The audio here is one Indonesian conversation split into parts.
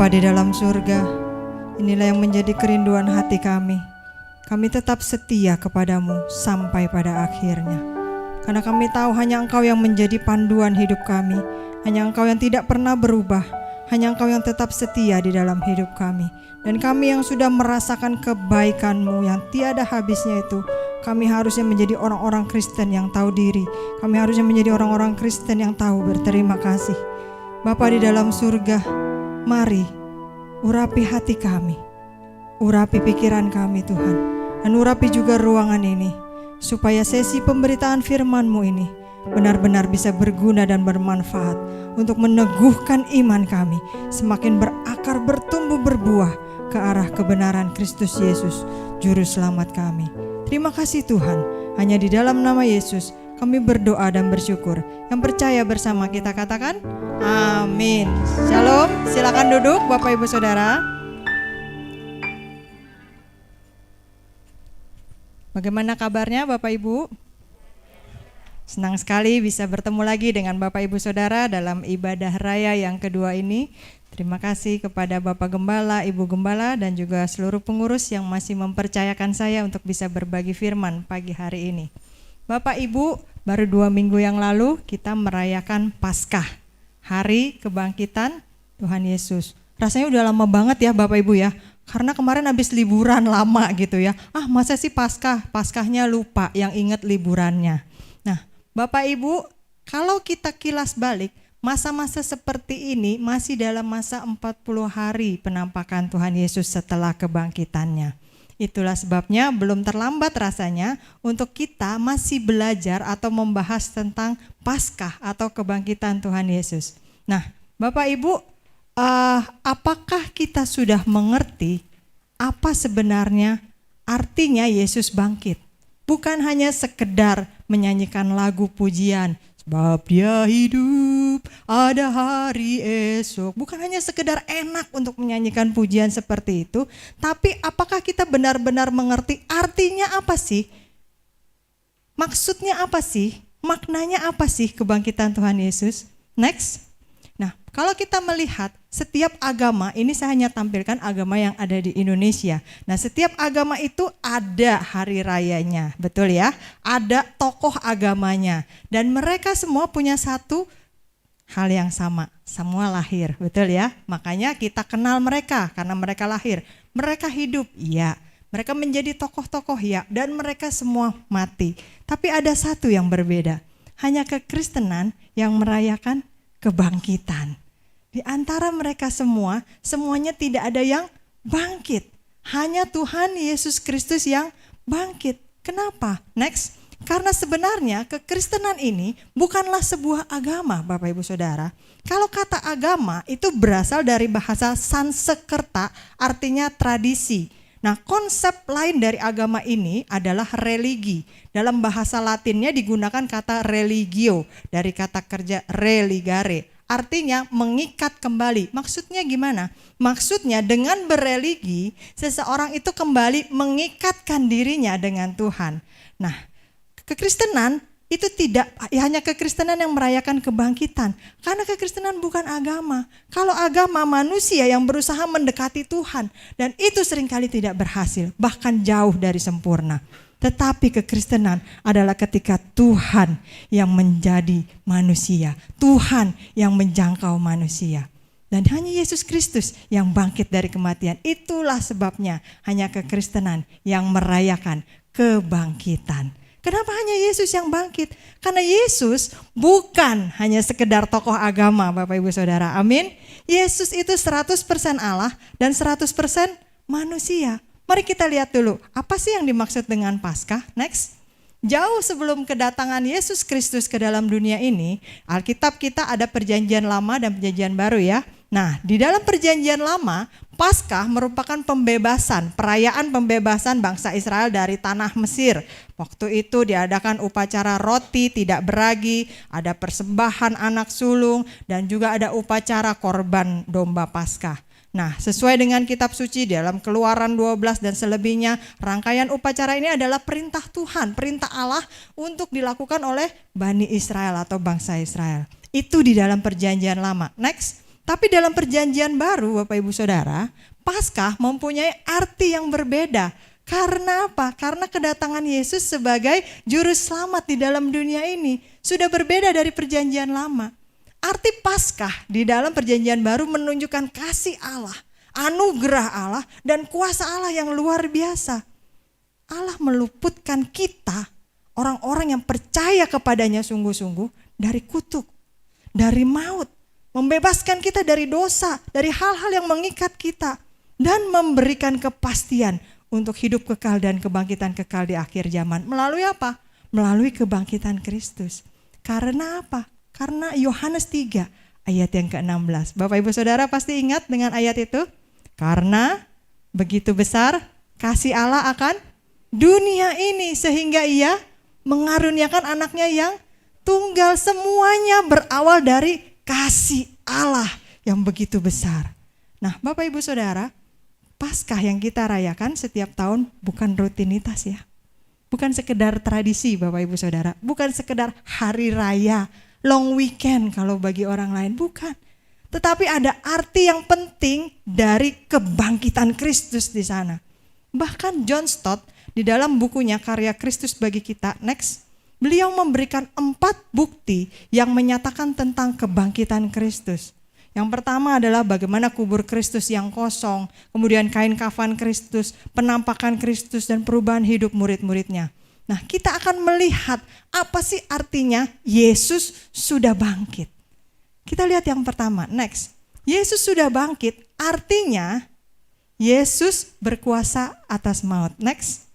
Bapa di dalam surga, inilah yang menjadi kerinduan hati kami. Kami tetap setia kepadamu sampai pada akhirnya. Karena kami tahu hanya Engkau yang menjadi panduan hidup kami. Hanya Engkau yang tidak pernah berubah. Hanya Engkau yang tetap setia di dalam hidup kami. Dan kami yang sudah merasakan kebaikan-Mu yang tiada habisnya itu, kami harusnya menjadi orang-orang Kristen yang tahu diri. Kami harusnya menjadi orang-orang Kristen yang tahu berterima kasih. Bapa di dalam surga, mari urapi hati kami, urapi pikiran kami Tuhan, dan urapi juga ruangan ini, supaya sesi pemberitaan firman-Mu ini benar-benar bisa berguna dan bermanfaat untuk meneguhkan iman kami, semakin berakar, bertumbuh, berbuah ke arah kebenaran Kristus Yesus, Juru Selamat kami. Terima kasih Tuhan, hanya di dalam nama Yesus kami berdoa dan bersyukur. Yang percaya bersama kita katakan amin. Shalom, silakan duduk Bapak Ibu Saudara. Bagaimana kabarnya Bapak Ibu? Senang sekali bisa bertemu lagi dengan Bapak Ibu Saudara dalam ibadah raya yang kedua ini. Terima kasih kepada Bapak Gembala, Ibu Gembala, dan juga seluruh pengurus yang masih mempercayakan saya untuk bisa berbagi firman pagi hari ini. Bapak Ibu, baru 2 minggu yang lalu kita merayakan Paskah, Hari Kebangkitan Tuhan Yesus. Rasanya udah lama banget ya Bapak Ibu ya, karena kemarin habis liburan lama gitu ya. Masa sih Paskahnya lupa, yang ingat liburannya. Nah Bapak Ibu, kalau kita kilas balik, masa-masa seperti ini masih dalam masa 40 hari penampakan Tuhan Yesus setelah kebangkitannya. Itulah sebabnya belum terlambat rasanya untuk kita masih belajar atau membahas tentang Paskah atau kebangkitan Tuhan Yesus. Nah Bapak Ibu, apakah kita sudah mengerti apa sebenarnya artinya Yesus bangkit? Bukan hanya sekedar menyanyikan lagu pujian, sebab Dia hidup, ada hari esok. Bukan hanya sekedar enak untuk menyanyikan pujian seperti itu, tapi apakah kita benar-benar mengerti artinya apa sih? Maksudnya apa sih? Maknanya apa sih kebangkitan Tuhan Yesus? Next. Nah, kalau kita melihat setiap agama, ini saya hanya tampilkan agama yang ada di Indonesia. Nah, setiap agama itu ada hari rayanya, betul ya? Ada tokoh agamanya, dan mereka semua punya satu hal yang sama, semua lahir, betul ya? Makanya kita kenal mereka karena mereka lahir. Mereka hidup, iya. Mereka menjadi tokoh-tokoh, ya. Dan mereka semua mati. Tapi ada satu yang berbeda, hanya kekristenan yang merayakan kebangkitan. Di antara mereka semua, semuanya tidak ada yang bangkit. Hanya Tuhan Yesus Kristus yang bangkit. Kenapa? Next. Karena sebenarnya kekristenan ini bukanlah sebuah agama, Bapak Ibu Saudara. Kalau kata agama itu berasal dari bahasa Sanskerta, artinya tradisi. Nah, konsep lain dari agama ini adalah religi. Dalam bahasa Latinnya digunakan kata religio, dari kata kerja religare. Artinya mengikat kembali. Maksudnya gimana? Maksudnya dengan bereligi, seseorang itu kembali mengikatkan dirinya dengan Tuhan. Nah, kekristenan itu tidak hanya kekristenan yang merayakan kebangkitan. Karena kekristenan bukan agama. Kalau agama, manusia yang berusaha mendekati Tuhan. Dan itu seringkali tidak berhasil, bahkan jauh dari sempurna. Tetapi kekristenan adalah ketika Tuhan yang menjadi manusia, Tuhan yang menjangkau manusia. Dan hanya Yesus Kristus yang bangkit dari kematian. Itulah sebabnya hanya kekristenan yang merayakan kebangkitan. Kenapa hanya Yesus yang bangkit? Karena Yesus bukan hanya sekedar tokoh agama, Bapak Ibu Saudara. Amin. Yesus itu 100% Allah dan 100% manusia. Mari kita lihat dulu, apa sih yang dimaksud dengan Paskah? Next. Jauh sebelum kedatangan Yesus Kristus ke dalam dunia ini, Alkitab kita ada perjanjian lama dan perjanjian baru ya. Nah, di dalam perjanjian lama, Paskah merupakan pembebasan, perayaan pembebasan bangsa Israel dari tanah Mesir. Waktu itu diadakan upacara roti tidak beragi, ada persembahan anak sulung, dan juga ada upacara korban domba Paskah. Nah, sesuai dengan kitab suci dalam Keluaran 12 dan selebihnya, rangkaian upacara ini adalah perintah Tuhan, perintah Allah untuk dilakukan oleh Bani Israel atau bangsa Israel. Itu di dalam perjanjian lama. Next. Tapi dalam perjanjian baru Bapak Ibu Saudara, Paskah mempunyai arti yang berbeda. Karena apa? Karena kedatangan Yesus sebagai juru selamat di dalam dunia ini sudah berbeda dari perjanjian lama. Arti Paskah di dalam perjanjian baru menunjukkan kasih Allah, anugerah Allah, dan kuasa Allah yang luar biasa. Allah meluputkan kita, orang-orang yang percaya kepadanya sungguh-sungguh, dari kutuk, dari maut, membebaskan kita dari dosa, dari hal-hal yang mengikat kita, dan memberikan kepastian untuk hidup kekal dan kebangkitan kekal di akhir zaman. Melalui apa? Melalui kebangkitan Kristus. Karena apa? Karena Yohanes 3 ayat yang ke-16. Bapak Ibu Saudara pasti ingat dengan ayat itu. Karena begitu besar kasih Allah akan dunia ini sehingga ia mengaruniakan anaknya yang tunggal. Semuanya berawal dari kasih Allah yang begitu besar. Nah Bapak Ibu Saudara, Paskah yang kita rayakan setiap tahun bukan rutinitas ya. Bukan sekedar tradisi Bapak Ibu Saudara. Bukan sekedar hari raya, long weekend kalau bagi orang lain. Bukan. Tetapi ada arti yang penting dari kebangkitan Kristus di sana. Bahkan John Stott di dalam bukunya Karya Kristus Bagi Kita, next, beliau memberikan 4 bukti yang menyatakan tentang kebangkitan Kristus. Yang pertama adalah bagaimana kubur Kristus yang kosong, kemudian kain kafan Kristus, penampakan Kristus, dan perubahan hidup murid-muridnya. Nah, kita akan melihat apa sih artinya Yesus sudah bangkit. Kita lihat yang pertama, next. Yesus sudah bangkit, artinya Yesus berkuasa atas maut. Next.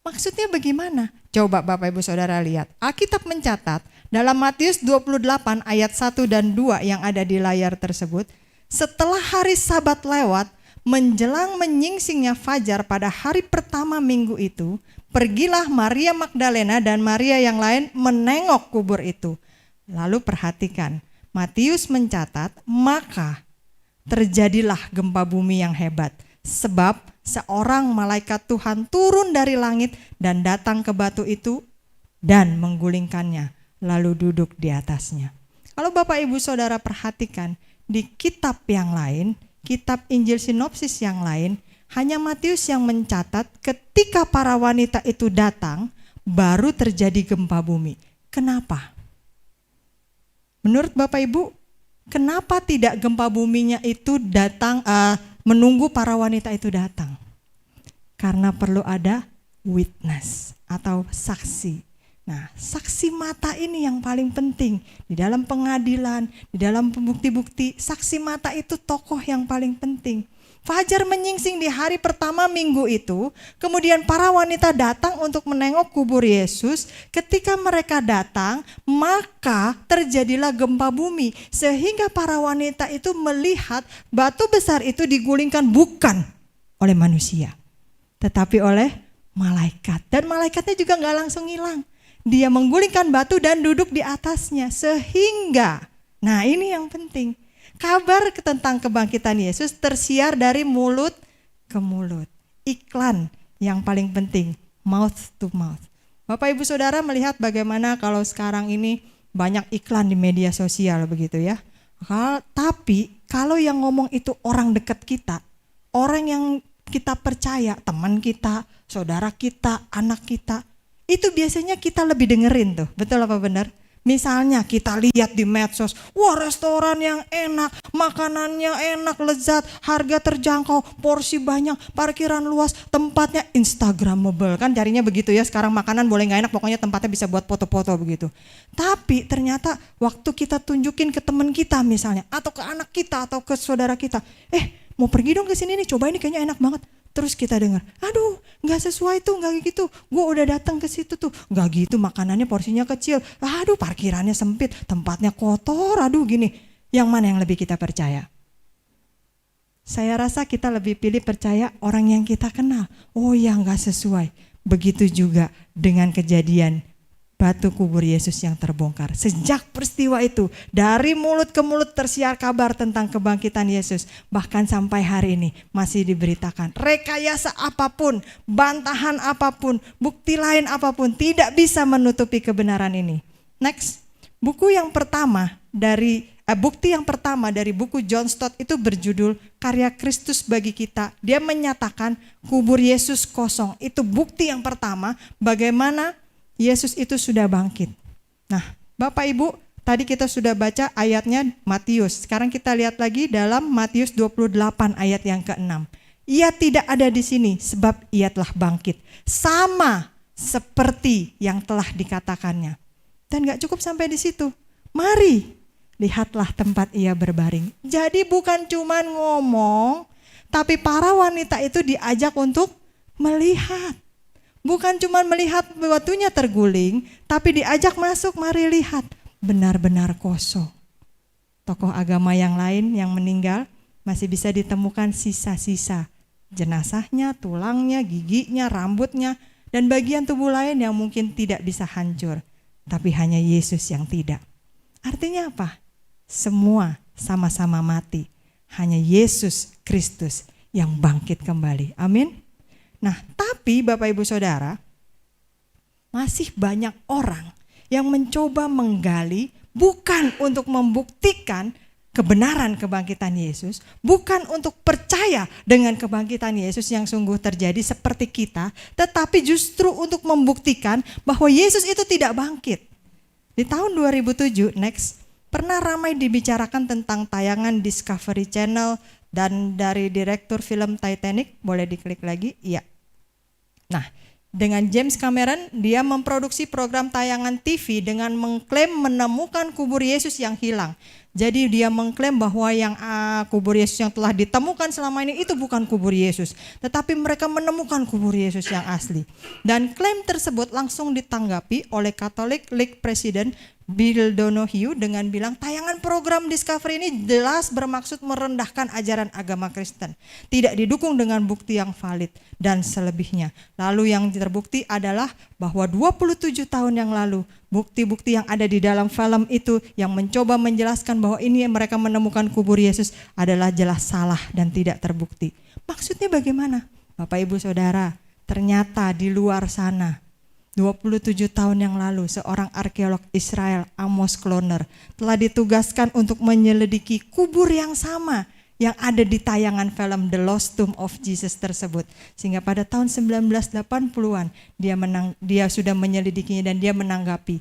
Maksudnya bagaimana? Coba Bapak Ibu Saudara lihat. Alkitab mencatat dalam Matius 28 ayat 1 dan 2 yang ada di layar tersebut, setelah hari Sabat lewat, menjelang menyingsingnya fajar pada hari pertama minggu itu, pergilah Maria Magdalena dan Maria yang lain menengok kubur itu. Lalu perhatikan, Matius mencatat, maka terjadilah gempa bumi yang hebat, sebab seorang malaikat Tuhan turun dari langit dan datang ke batu itu dan menggulingkannya, lalu duduk di atasnya. Kalau Bapak Ibu Saudara perhatikan, di kitab yang lain, kitab Injil sinopsis yang lain, hanya Matius yang mencatat ketika para wanita itu datang, baru terjadi gempa bumi. Kenapa? Menurut Bapak Ibu, kenapa tidak gempa buminya itu datang menunggu para wanita itu datang? Karena perlu ada witness atau saksi. Nah, saksi mata ini yang paling penting di dalam pengadilan, di dalam bukti-bukti. Saksi mata itu tokoh yang paling penting. Fajar menyingsing di hari pertama minggu itu, kemudian para wanita datang untuk menengok kubur Yesus. Ketika mereka datang, maka terjadilah gempa bumi, sehingga para wanita itu melihat batu besar itu digulingkan bukan oleh manusia, tetapi oleh malaikat. Dan malaikatnya juga gak langsung hilang. Dia menggulingkan batu dan duduk di atasnya, sehingga, nah ini yang penting, kabar tentang kebangkitan Yesus tersiar dari mulut ke mulut. Iklan yang paling penting, mouth to mouth. Bapak Ibu Saudara melihat bagaimana kalau sekarang ini banyak iklan di media sosial begitu ya. Tapi kalau yang ngomong itu orang dekat kita, orang yang kita percaya, teman kita, saudara kita, anak kita, itu biasanya kita lebih dengerin tuh, betul apa benar? Misalnya kita lihat di medsos, wah restoran yang enak, makanannya enak, lezat, harga terjangkau, porsi banyak, parkiran luas, tempatnya instagramable, kan carinya begitu ya, sekarang makanan boleh gak enak, pokoknya tempatnya bisa buat foto-foto begitu. Tapi ternyata waktu kita tunjukin ke teman kita misalnya, atau ke anak kita, atau ke saudara kita, mau pergi dong ke sini nih, coba ini kayaknya enak banget. Terus kita dengar, aduh gak sesuai tuh, gak gitu, gue udah datang ke situ tuh, gak gitu, makanannya porsinya kecil, aduh parkirannya sempit, tempatnya kotor, aduh gini. Yang mana yang lebih kita percaya? Saya rasa kita lebih pilih percaya orang yang kita kenal. Oh ya gak sesuai. Begitu juga dengan kejadian batu kubur Yesus yang terbongkar. Sejak peristiwa itu, dari mulut ke mulut tersiar kabar tentang kebangkitan Yesus. Bahkan sampai hari ini masih diberitakan. Rekayasa apapun, bantahan apapun, bukti lain apapun tidak bisa menutupi kebenaran ini. Next, buku yang pertama dari bukti yang pertama dari buku John Stott itu berjudul Karya Kristus Bagi Kita. Dia menyatakan kubur Yesus kosong. Itu bukti yang pertama bagaimana Yesus itu sudah bangkit. Nah, Bapak Ibu, tadi kita sudah baca ayatnya Matius. Sekarang kita lihat lagi dalam Matius 28 ayat yang ke-6. Ia tidak ada di sini sebab ia telah bangkit. Sama seperti yang telah dikatakannya. Dan gak cukup sampai di situ. Mari, lihatlah tempat ia berbaring. Jadi bukan cuman ngomong, tapi para wanita itu diajak untuk melihat. Bukan cuman melihat batunya terguling, tapi diajak masuk, mari lihat. Benar-benar kosong. Tokoh agama yang lain yang meninggal masih bisa ditemukan sisa-sisa jenazahnya, tulangnya, giginya, rambutnya, dan bagian tubuh lain yang mungkin tidak bisa hancur. Tapi hanya Yesus yang tidak. Artinya apa? Semua sama-sama mati. Hanya Yesus Kristus yang bangkit kembali. Amin. Nah, tapi Bapak Ibu Saudara, masih banyak orang yang mencoba menggali bukan untuk membuktikan kebenaran kebangkitan Yesus, bukan untuk percaya dengan kebangkitan Yesus yang sungguh terjadi seperti kita, tetapi justru untuk membuktikan bahwa Yesus itu tidak bangkit. Di tahun 2007, pernah ramai dibicarakan tentang tayangan Discovery Channel dan dari direktur film Titanic, boleh diklik lagi, iya. Nah, dengan James Cameron, dia memproduksi program tayangan TV dengan mengklaim menemukan kubur Yesus yang hilang. Jadi dia mengklaim bahwa yang kubur Yesus yang telah ditemukan selama ini itu bukan kubur Yesus, tetapi mereka menemukan kubur Yesus yang asli. Dan klaim tersebut langsung ditanggapi oleh Catholic League President Bill Donohue dengan bilang tayangan program Discovery ini jelas bermaksud merendahkan ajaran agama Kristen. Tidak didukung dengan bukti yang valid dan selebihnya. Lalu yang terbukti adalah bahwa 27 tahun yang lalu bukti-bukti yang ada di dalam film itu yang mencoba menjelaskan bahwa ini mereka menemukan kubur Yesus adalah jelas salah dan tidak terbukti. Maksudnya bagaimana? Bapak Ibu Saudara, ternyata di luar sana 27 tahun yang lalu seorang arkeolog Israel, Amos Kloner, telah ditugaskan untuk menyelidiki kubur yang sama yang ada di tayangan film The Lost Tomb of Jesus tersebut. Sehingga pada tahun 1980-an dia sudah menyelidikinya dan dia menanggapi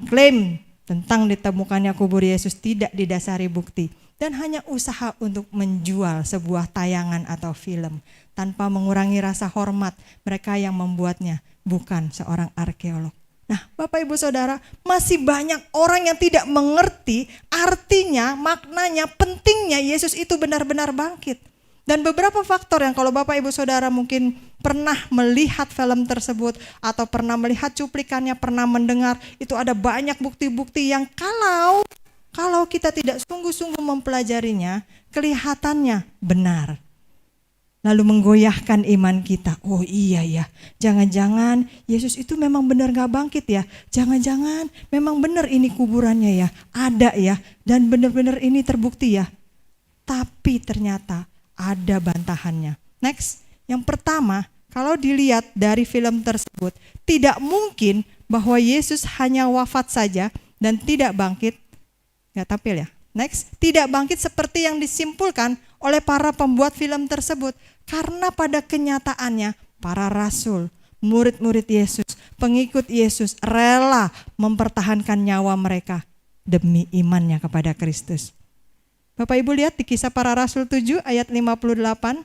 klaim tentang ditemukannya kubur Yesus tidak didasari bukti dan hanya usaha untuk menjual sebuah tayangan atau film tanpa mengurangi rasa hormat mereka yang membuatnya, bukan seorang arkeolog. Nah, Bapak Ibu Saudara, masih banyak orang yang tidak mengerti artinya, maknanya, pentingnya Yesus itu benar-benar bangkit. Dan beberapa faktor yang kalau Bapak Ibu Saudara mungkin pernah melihat film tersebut atau pernah melihat cuplikannya, pernah mendengar, itu ada banyak bukti-bukti yang kalau kita tidak sungguh-sungguh mempelajarinya, kelihatannya benar. Lalu menggoyahkan iman kita. Oh iya ya, jangan-jangan Yesus itu memang benar gak bangkit ya. Jangan-jangan memang benar ini kuburannya ya, ada ya, dan benar-benar ini terbukti ya. Tapi ternyata ada bantahannya. Yang pertama, kalau dilihat dari film tersebut, tidak mungkin bahwa Yesus hanya wafat saja dan tidak bangkit. Gak tampil ya. Tidak bangkit seperti yang disimpulkan oleh para pembuat film tersebut. Karena pada kenyataannya para rasul, murid-murid Yesus, pengikut Yesus rela mempertahankan nyawa mereka demi imannya kepada Kristus. Bapak Ibu lihat di Kisah Para Rasul 7 ayat 58.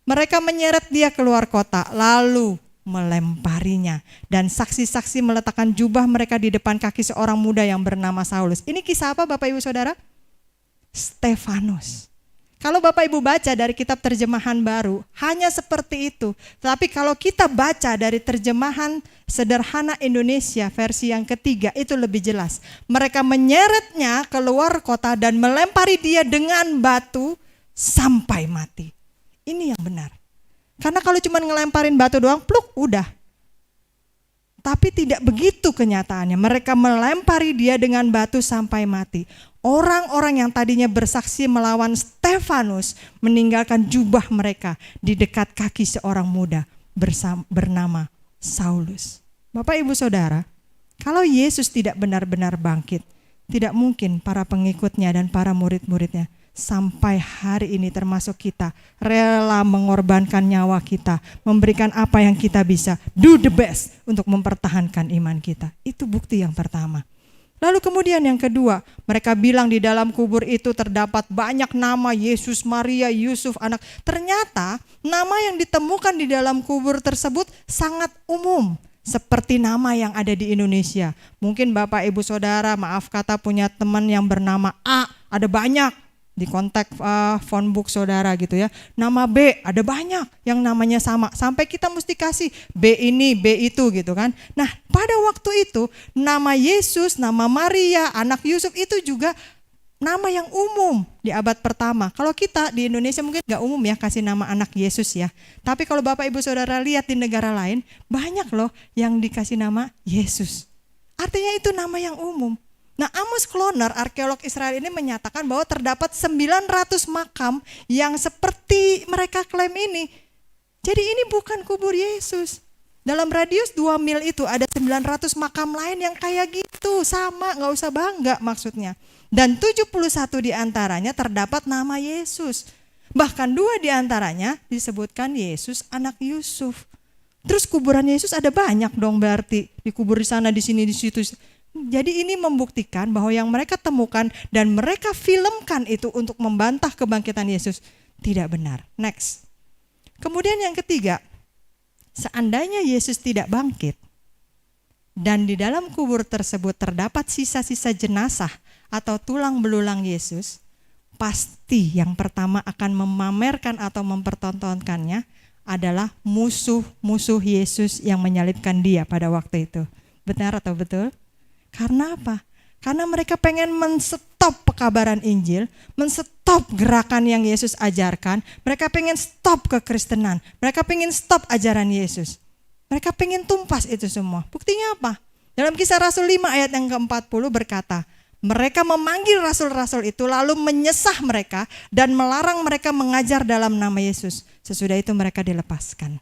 Mereka menyeret dia keluar kota lalu melemparinya. Dan saksi-saksi meletakkan jubah mereka di depan kaki seorang muda yang bernama Saulus. Ini kisah apa Bapak Ibu Saudara? Stefanus. Kalau Bapak Ibu baca dari kitab terjemahan baru, hanya seperti itu. Tapi kalau kita baca dari terjemahan sederhana Indonesia versi yang ketiga, itu lebih jelas. Mereka menyeretnya keluar kota dan melempari dia dengan batu sampai mati. Ini yang benar. Karena kalau cuma ngelemparin batu doang, pluk, udah. Tapi tidak begitu kenyataannya. Mereka melempari dia dengan batu sampai mati. Orang-orang yang tadinya bersaksi melawan Stefanus meninggalkan jubah mereka di dekat kaki seorang muda bernama Saulus. Bapak Ibu Saudara, kalau Yesus tidak benar-benar bangkit, Tidak mungkin para pengikutnya dan para murid-muridnya sampai hari ini termasuk kita rela mengorbankan nyawa kita, memberikan apa yang kita bisa, do the best untuk mempertahankan iman kita. Itu bukti yang pertama. Lalu kemudian yang kedua, mereka bilang di dalam kubur itu terdapat banyak nama Yesus, Maria, Yusuf, anak. Ternyata nama yang ditemukan di dalam kubur tersebut sangat umum. Seperti nama yang ada di Indonesia. Mungkin Bapak Ibu Saudara, maaf kata, punya teman yang bernama A, ada banyak di kontak phone book saudara gitu ya. Nama B, ada banyak yang namanya sama. Sampai kita mesti kasih B ini, B itu gitu kan. Nah pada waktu itu nama Yesus, nama Maria, anak Yusuf itu juga nama yang umum di abad pertama. Kalau kita di Indonesia mungkin gak umum ya kasih nama anak Yesus ya. Tapi kalau Bapak Ibu Saudara lihat di negara lain, banyak loh yang dikasih nama Yesus. Artinya itu nama yang umum. Nah Amos Kloner, arkeolog Israel ini menyatakan bahwa terdapat 900 makam yang seperti mereka klaim ini. Jadi ini bukan kubur Yesus. Dalam radius 2 mil itu ada 900 makam lain yang kayak gitu. Sama, gak usah bangga maksudnya. Dan 71 diantaranya terdapat nama Yesus. Bahkan 2 diantaranya disebutkan Yesus anak Yusuf. Terus kuburan Yesus ada banyak dong berarti. Dikubur di sana, di sini, di situ. Jadi ini membuktikan bahwa yang mereka temukan dan mereka filmkan itu untuk membantah kebangkitan Yesus tidak benar. Next. Kemudian yang ketiga, seandainya Yesus tidak bangkit dan di dalam kubur tersebut terdapat sisa-sisa jenazah atau tulang belulang Yesus, pasti yang pertama akan memamerkan atau mempertontonkannya adalah musuh-musuh Yesus yang menyalibkan dia pada waktu itu. Benar atau betul? Karena apa? Karena mereka pengen menstop pekabaran Injil, menstop gerakan yang Yesus ajarkan, mereka pengen stop kekristenan, mereka pengen stop ajaran Yesus. Mereka pengen tumpas itu semua. Buktinya apa? Dalam Kisah Rasul 5 ayat yang ke-40 berkata, mereka memanggil rasul-rasul itu lalu menyesah mereka dan melarang mereka mengajar dalam nama Yesus. Sesudah itu mereka dilepaskan.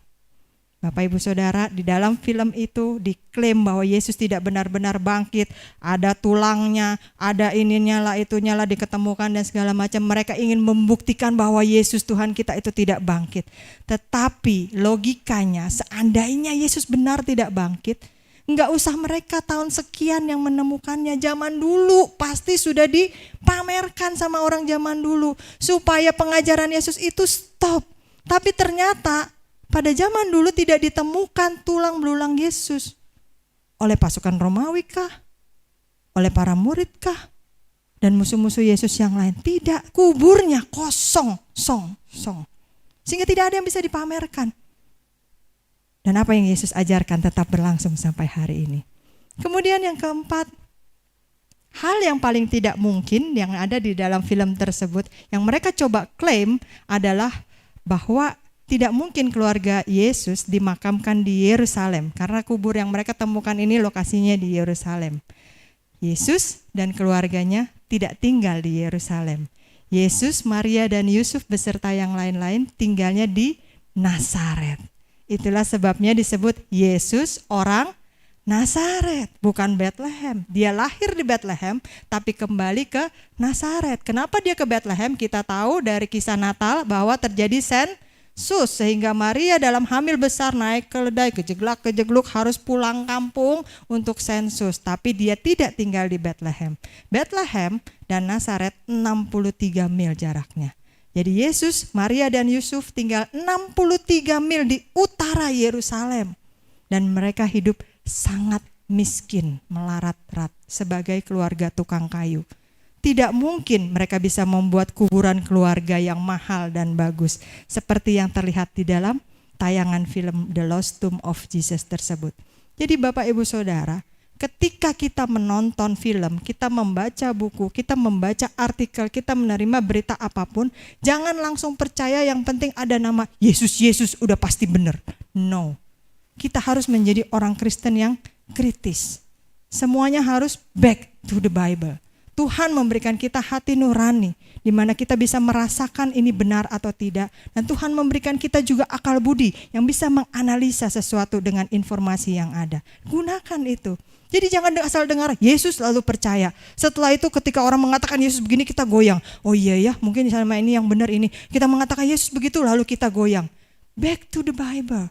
Bapak Ibu Saudara, di dalam film itu diklaim bahwa Yesus tidak benar-benar bangkit. Ada tulangnya, ada ininya lah, itunya lah diketemukan dan segala macam. Mereka ingin membuktikan bahwa Yesus Tuhan kita itu tidak bangkit. Tetapi logikanya seandainya Yesus benar tidak bangkit, enggak usah mereka tahun sekian yang menemukannya. Zaman dulu pasti sudah dipamerkan sama orang zaman dulu supaya pengajaran Yesus itu stop. Tapi ternyata pada zaman dulu tidak ditemukan tulang belulang Yesus. Oleh pasukan Romawi kah? Oleh para murid kah? Dan musuh-musuh Yesus yang lain? Tidak, kuburnya kosong, song. Sehingga tidak ada yang bisa dipamerkan. Dan apa yang Yesus ajarkan tetap berlangsung sampai hari ini. Kemudian yang keempat, hal yang paling tidak mungkin yang ada di dalam film tersebut, yang mereka coba klaim adalah bahwa tidak mungkin keluarga Yesus dimakamkan di Yerusalem. Karena kubur yang mereka temukan ini lokasinya di Yerusalem. Yesus dan keluarganya tidak tinggal di Yerusalem. Yesus, Maria dan Yusuf beserta yang lain-lain tinggalnya di Nazaret. Itulah sebabnya disebut Yesus orang Nazaret, bukan Bethlehem. Dia lahir di Bethlehem tapi kembali ke Nazaret. Kenapa dia ke Bethlehem? Kita tahu dari kisah Natal bahwa terjadi sensus sehingga Maria dalam hamil besar naik keledai, kejegluk harus pulang kampung untuk sensus. Tapi dia tidak tinggal di Bethlehem. Bethlehem dan Nazaret 63 mil jaraknya. Jadi Yesus, Maria dan Yusuf tinggal 63 mil di utara Yerusalem. Dan mereka hidup sangat miskin, melarat-rat sebagai keluarga tukang kayu. Tidak mungkin mereka bisa membuat kuburan keluarga yang mahal dan bagus seperti yang terlihat di dalam tayangan film The Lost Tomb of Jesus tersebut. Jadi Bapak Ibu Saudara, ketika kita menonton film, kita membaca buku, kita membaca artikel, kita menerima berita apapun, jangan langsung percaya yang penting ada nama Yesus udah pasti benar. No. Kita harus menjadi orang Kristen yang kritis. Semuanya harus back to the Bible. Tuhan memberikan kita hati nurani di mana kita bisa merasakan ini benar atau tidak. Dan Tuhan memberikan kita juga akal budi yang bisa menganalisa sesuatu dengan informasi yang ada. Gunakan itu. Jadi jangan asal dengar Yesus lalu percaya. Setelah itu ketika orang mengatakan Yesus begini kita goyang. Oh iya ya, mungkin sama ini yang benar ini. Kita mengatakan Yesus begitu lalu kita goyang. Back to the Bible.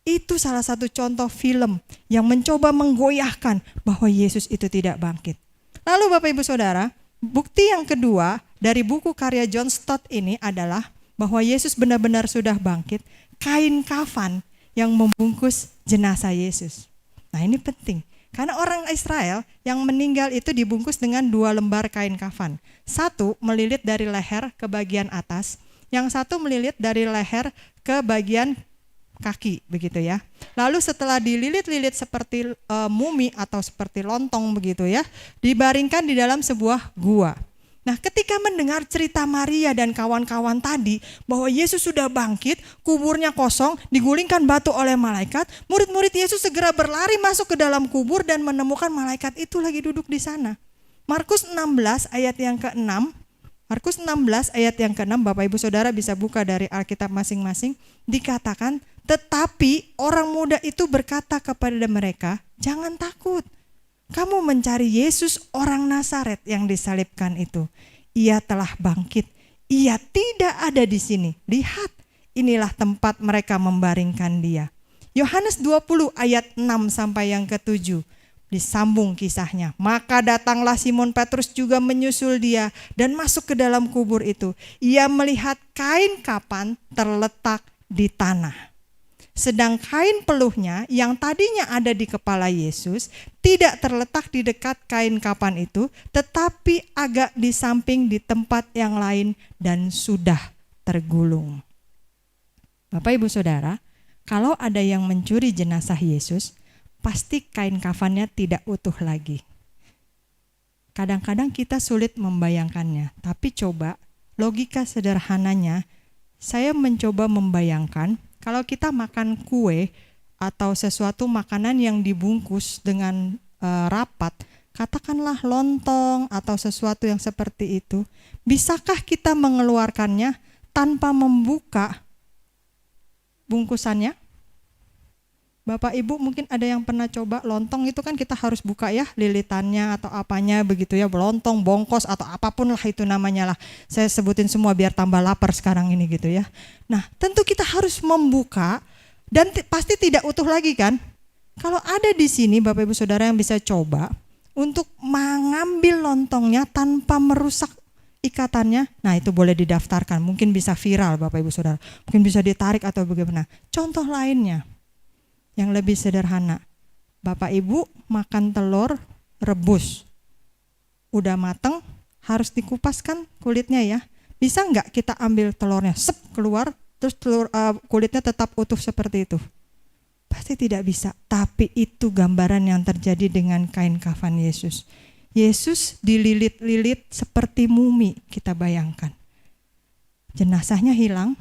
Itu salah satu contoh film yang mencoba menggoyahkan bahwa Yesus itu tidak bangkit. Lalu Bapak Ibu Saudara, bukti yang kedua dari buku karya John Stott ini adalah bahwa Yesus benar-benar sudah bangkit, kain kafan yang membungkus jenazah Yesus. Nah ini penting, karena orang Israel yang meninggal itu dibungkus dengan 2 lembar kain kafan. Satu melilit dari leher ke bagian atas, yang satu melilit dari leher ke bagian kaki, begitu ya. Lalu setelah dililit-lilit seperti mumi atau seperti lontong begitu ya, dibaringkan di dalam sebuah gua. Nah, ketika mendengar cerita Maria dan kawan-kawan tadi bahwa Yesus sudah bangkit, kuburnya kosong, digulingkan batu oleh malaikat, murid-murid Yesus segera berlari masuk ke dalam kubur dan menemukan malaikat itu lagi duduk di sana. Markus 16 ayat yang ke-6. Markus 16 ayat yang ke-6, Bapak Ibu Saudara bisa buka dari Alkitab masing-masing, dikatakan, tetapi orang muda itu berkata kepada mereka, jangan takut, kamu mencari Yesus orang Nazaret yang disalibkan itu. Ia telah bangkit, ia tidak ada di sini. Lihat, inilah tempat mereka membaringkan dia. Yohanes 20 ayat 6 sampai yang ke-7. Disambung kisahnya. Maka datanglah Simon Petrus juga menyusul dia dan masuk ke dalam kubur itu. Ia melihat kain kapan terletak di tanah. Sedang kain peluhnya yang tadinya ada di kepala Yesus tidak terletak di dekat kain kapan itu, tetapi agak di samping di tempat yang lain dan sudah tergulung. Bapak Ibu Saudara, kalau ada yang mencuri jenazah Yesus, pasti kain kafannya tidak utuh lagi. Kadang-kadang kita sulit membayangkannya, tapi coba logika sederhananya, saya mencoba membayangkan kalau kita makan kue atau sesuatu makanan yang dibungkus dengan rapat, katakanlah lontong atau sesuatu yang seperti itu, bisakah kita mengeluarkannya tanpa membuka bungkusannya? Bapak Ibu mungkin ada yang pernah coba lontong itu kan kita harus buka ya lilitannya atau apanya begitu ya, lontong, bongkos atau apapun lah itu namanya lah. Saya sebutin semua biar tambah lapar sekarang ini gitu ya. Nah tentu kita harus membuka dan pasti tidak utuh lagi kan. Kalau ada di sini Bapak Ibu Saudara yang bisa coba untuk mengambil lontongnya tanpa merusak ikatannya, nah itu boleh didaftarkan, mungkin bisa viral Bapak Ibu Saudara, mungkin bisa ditarik atau bagaimana. Contoh lainnya yang lebih sederhana, Bapak Ibu makan telur rebus, udah mateng, harus dikupaskan kulitnya ya. Bisa nggak kita ambil telurnya, sep keluar, terus kulitnya tetap utuh seperti itu? Pasti tidak bisa. Tapi itu gambaran yang terjadi dengan kain kafan Yesus. Yesus dililit-lilit seperti mumi, kita bayangkan. Jenazahnya hilang,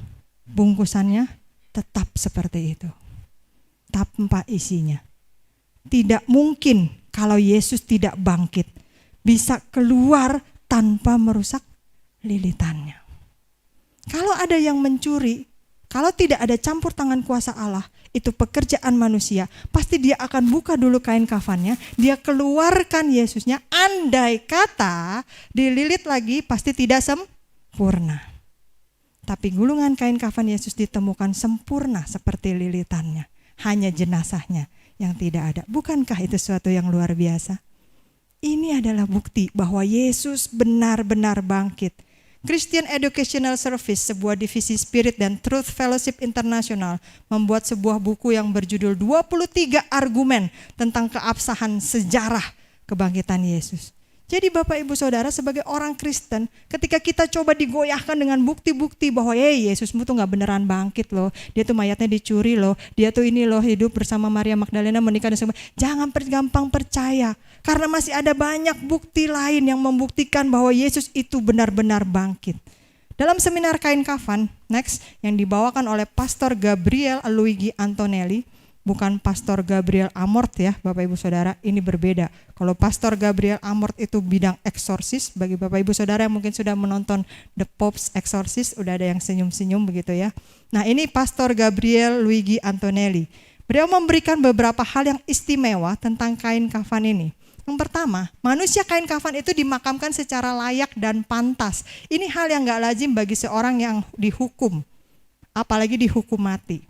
bungkusannya tetap seperti itu. Tanpa isinya. Tidak mungkin kalau Yesus tidak bangkit bisa keluar tanpa merusak lilitannya. Kalau ada yang mencuri, kalau tidak ada campur tangan kuasa Allah, itu pekerjaan manusia, pasti dia akan buka dulu kain kafannya, dia keluarkan Yesusnya, andai kata dililit lagi pasti tidak sempurna. Tapi gulungan kain kafan Yesus ditemukan sempurna seperti lilitannya. Hanya jenazahnya yang tidak ada. Bukankah itu sesuatu yang luar biasa? Ini adalah bukti bahwa Yesus benar-benar bangkit. Christian Educational Service, sebuah divisi Spirit dan Truth Fellowship International, membuat sebuah buku yang berjudul 23 argumen tentang keabsahan sejarah kebangkitan Yesus. Jadi Bapak Ibu Saudara sebagai orang Kristen, ketika kita coba digoyahkan dengan bukti-bukti bahwa Yesusmu tuh gak beneran bangkit loh, dia tuh mayatnya dicuri loh, dia tuh ini loh hidup bersama Maria Magdalena menikah dan semua, jangan gampang percaya. Karena masih ada banyak bukti lain yang membuktikan bahwa Yesus itu benar-benar bangkit. Dalam seminar kain kafan, next, yang dibawakan oleh Pastor Gabriel Luigi Antonelli, bukan Pastor Gabriel Amort ya Bapak Ibu Saudara, ini berbeda. Kalau Pastor Gabriel Amort itu bidang eksorsis, bagi Bapak Ibu Saudara yang mungkin sudah menonton The Pope's Exorcist, udah ada yang senyum-senyum begitu ya. Nah ini Pastor Gabriel Luigi Antonelli. Beliau memberikan beberapa hal yang istimewa tentang kain kafan ini. Yang pertama, manusia kain kafan itu dimakamkan secara layak dan pantas. Ini hal yang gak lazim bagi seorang yang dihukum, apalagi dihukum mati.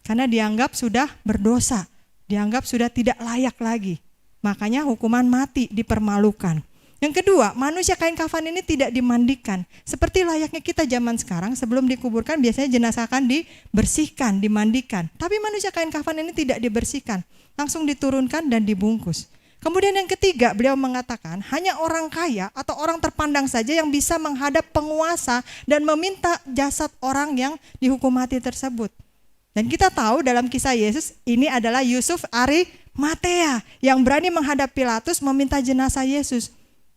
Karena dianggap sudah berdosa, dianggap sudah tidak layak lagi. Makanya hukuman mati dipermalukan. Yang kedua, manusia kain kafan ini tidak dimandikan. Seperti layaknya kita zaman sekarang, sebelum dikuburkan biasanya jenazah akan dibersihkan, dimandikan. Tapi manusia kain kafan ini tidak dibersihkan, langsung diturunkan dan dibungkus. Kemudian yang ketiga, beliau mengatakan hanya orang kaya atau orang terpandang saja yang bisa menghadap penguasa dan meminta jasad orang yang dihukum mati tersebut. Dan kita tahu dalam kisah Yesus ini adalah Yusuf Arimatea yang berani menghadap Pilatus meminta jenazah Yesus.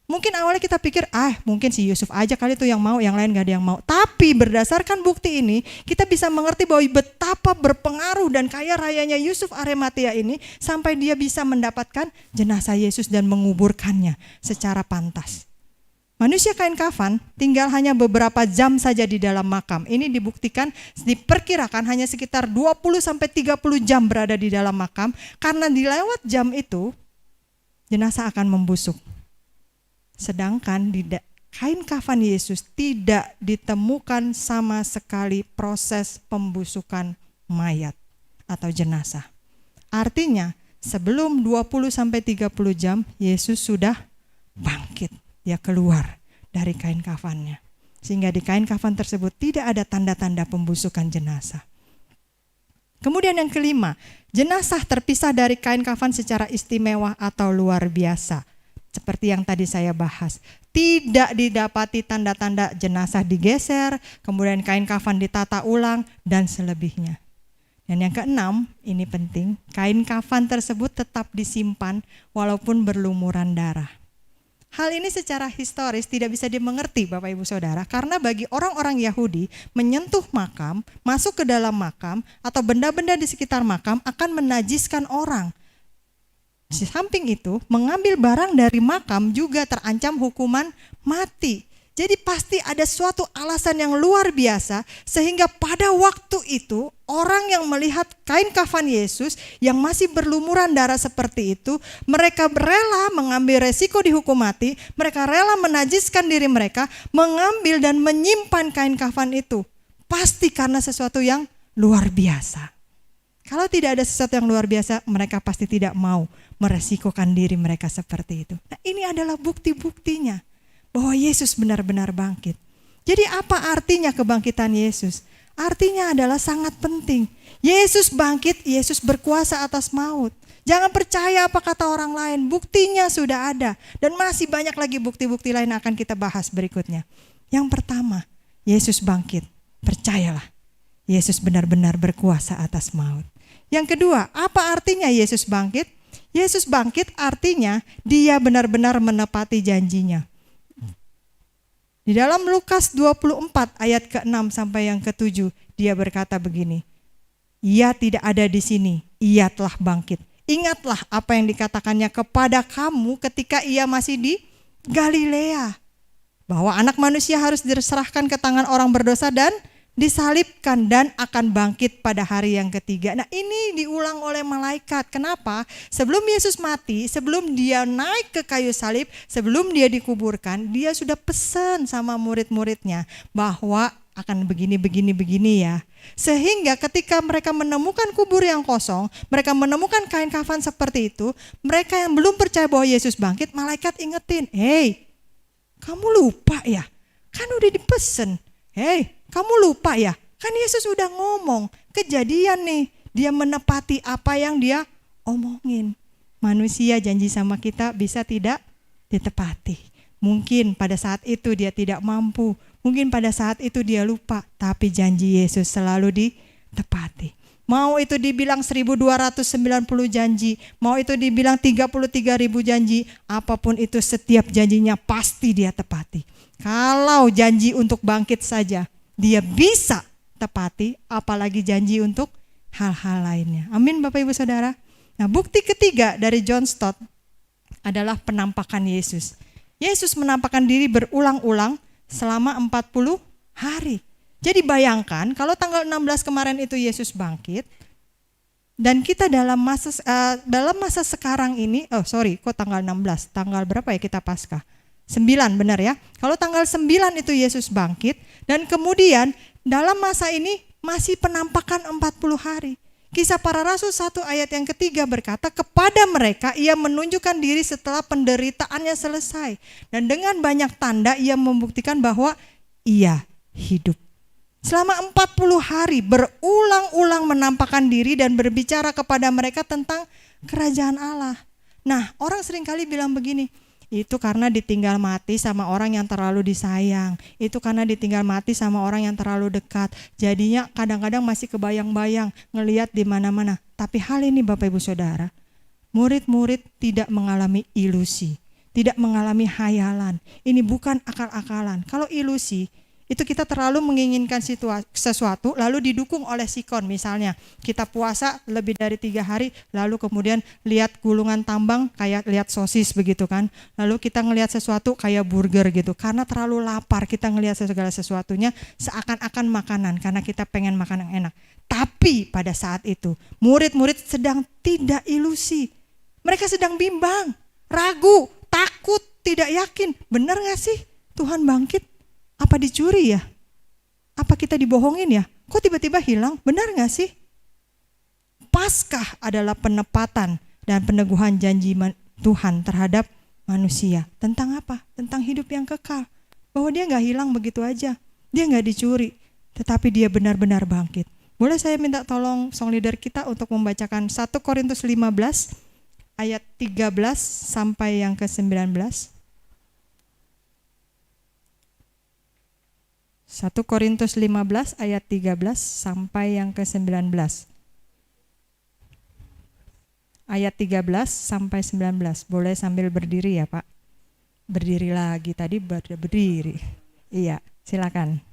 Mungkin awalnya kita pikir, mungkin si Yusuf aja kali itu yang mau, yang lain gak ada yang mau. Tapi berdasarkan bukti ini, kita bisa mengerti bahwa betapa berpengaruh dan kaya rayanya Yusuf Arimatea ini sampai dia bisa mendapatkan jenazah Yesus dan menguburkannya secara pantas. Manusia kain kafan tinggal hanya beberapa jam saja di dalam makam. Ini dibuktikan, diperkirakan hanya sekitar 20-30 jam berada di dalam makam. Karena di lewat jam itu, jenazah akan membusuk. Sedangkan di kain kafan Yesus tidak ditemukan sama sekali proses pembusukan mayat atau jenazah. Artinya sebelum 20-30 jam Yesus sudah bangkit. Dia keluar dari kain kafannya. Sehingga di kain kafan tersebut tidak ada tanda-tanda pembusukan jenazah. Kemudian yang kelima, jenazah terpisah dari kain kafan secara istimewa atau luar biasa. Seperti yang tadi saya bahas, tidak didapati tanda-tanda jenazah digeser, kemudian kain kafan ditata ulang, dan selebihnya. Dan yang keenam, ini penting, kain kafan tersebut tetap disimpan walaupun berlumuran darah. Hal ini secara historis tidak bisa dimengerti Bapak Ibu Saudara, karena bagi orang-orang Yahudi, menyentuh makam, masuk ke dalam makam, atau benda-benda di sekitar makam akan menajiskan orang. Di samping itu, mengambil barang dari makam juga terancam hukuman mati. Jadi pasti ada suatu alasan yang luar biasa sehingga pada waktu itu orang yang melihat kain kafan Yesus yang masih berlumuran darah seperti itu, mereka rela mengambil resiko dihukum mati, mereka rela menajiskan diri mereka, mengambil dan menyimpan kain kafan itu. Pasti karena sesuatu yang luar biasa. Kalau tidak ada sesuatu yang luar biasa, mereka pasti tidak mau meresikokan diri mereka seperti itu. Nah, ini adalah bukti-buktinya bahwa Yesus benar-benar bangkit. Jadi apa artinya kebangkitan Yesus? Artinya adalah sangat penting. Yesus bangkit, Yesus berkuasa atas maut. Jangan percaya apa kata orang lain, buktinya sudah ada. Dan masih banyak lagi bukti-bukti lain akan kita bahas berikutnya. Yang pertama, Yesus bangkit. Percayalah, Yesus benar-benar berkuasa atas maut. Yang kedua, apa artinya Yesus bangkit? Yesus bangkit artinya dia benar-benar menepati janjinya. Di dalam Lukas 24 ayat ke-6 sampai yang ke-7, dia berkata begini, ia tidak ada di sini, ia telah bangkit. Ingatlah apa yang dikatakannya kepada kamu ketika ia masih di Galilea, bahwa anak manusia harus diserahkan ke tangan orang berdosa dan disalibkan dan akan bangkit pada hari yang ketiga. Nah, ini diulang oleh malaikat. Kenapa? Sebelum Yesus mati, sebelum dia naik ke kayu salib, sebelum dia dikuburkan, dia sudah pesan sama murid-muridnya bahwa akan begini ya. Sehingga ketika mereka menemukan kubur yang kosong, mereka menemukan kain kafan seperti itu, mereka yang belum percaya bahwa Yesus bangkit, malaikat ingetin, "Hei, kamu lupa ya? Kan udah dipesen. Hei, kamu lupa ya? Kan Yesus udah ngomong, kejadian nih, dia menepati apa yang dia omongin." Manusia janji sama kita bisa tidak ditepati. Mungkin pada saat itu dia tidak mampu, mungkin pada saat itu dia lupa, tapi janji Yesus selalu ditepati. Mau itu dibilang 1290 janji, mau itu dibilang 33.000 janji, apapun itu setiap janjinya pasti dia tepati. Kalau janji untuk bangkit saja dia bisa tepati, apalagi janji untuk hal-hal lainnya. Amin Bapak Ibu Saudara. Nah, bukti ketiga dari John Stott adalah penampakan Yesus. Yesus menampakkan diri berulang-ulang selama 40 hari. Jadi bayangkan kalau tanggal 16 kemarin itu Yesus bangkit, dan kita dalam masa sekarang ini, kok tanggal 16, tanggal berapa ya kita Paskah? 9 benar ya. Kalau tanggal 9 itu Yesus bangkit, dan kemudian dalam masa ini masih penampakan 40 hari. Kisah Para Rasul 1 ayat yang ketiga berkata, kepada mereka ia menunjukkan diri setelah penderitaannya selesai. Dan dengan banyak tanda ia membuktikan bahwa ia hidup. Selama 40 hari berulang-ulang menampakkan diri dan berbicara kepada mereka tentang kerajaan Allah. Nah, orang seringkali bilang begini, itu karena ditinggal mati sama orang yang terlalu disayang. Itu karena ditinggal mati sama orang yang terlalu dekat. Jadinya kadang-kadang masih kebayang-bayang ngelihat di mana-mana. Tapi hal ini Bapak Ibu Saudara, murid-murid tidak mengalami ilusi, tidak mengalami hayalan. Ini bukan akal-akalan. Kalau ilusi, itu kita terlalu menginginkan sesuatu lalu didukung oleh sikon. Misalnya kita puasa lebih dari 3 hari lalu kemudian lihat gulungan tambang kayak lihat sosis begitu kan. Lalu kita ngelihat sesuatu kayak burger gitu. Karena terlalu lapar kita ngelihat segala sesuatunya seakan-akan makanan karena kita pengen makan yang enak. Tapi pada saat itu murid-murid sedang tidak ilusi. Mereka sedang bimbang, ragu, takut, tidak yakin. Benar gak sih Tuhan bangkit? Apa dicuri ya? Apa kita dibohongin ya? Kok tiba-tiba hilang? Benar gak sih? Paskah adalah penepatan dan peneguhan janji Tuhan terhadap manusia. Tentang apa? Tentang hidup yang kekal. Bahwa dia gak hilang begitu aja. Dia gak dicuri. Tetapi dia benar-benar bangkit. Boleh saya minta tolong song leader kita untuk membacakan 1 Korintus 15 ayat 13 sampai yang ke-19. 1 Korintus 15 ayat 13 sampai yang ke-19. Ayat 13 sampai 19. Boleh sambil berdiri ya Pak? Berdiri lagi, tadi berdiri. Iya, silakan.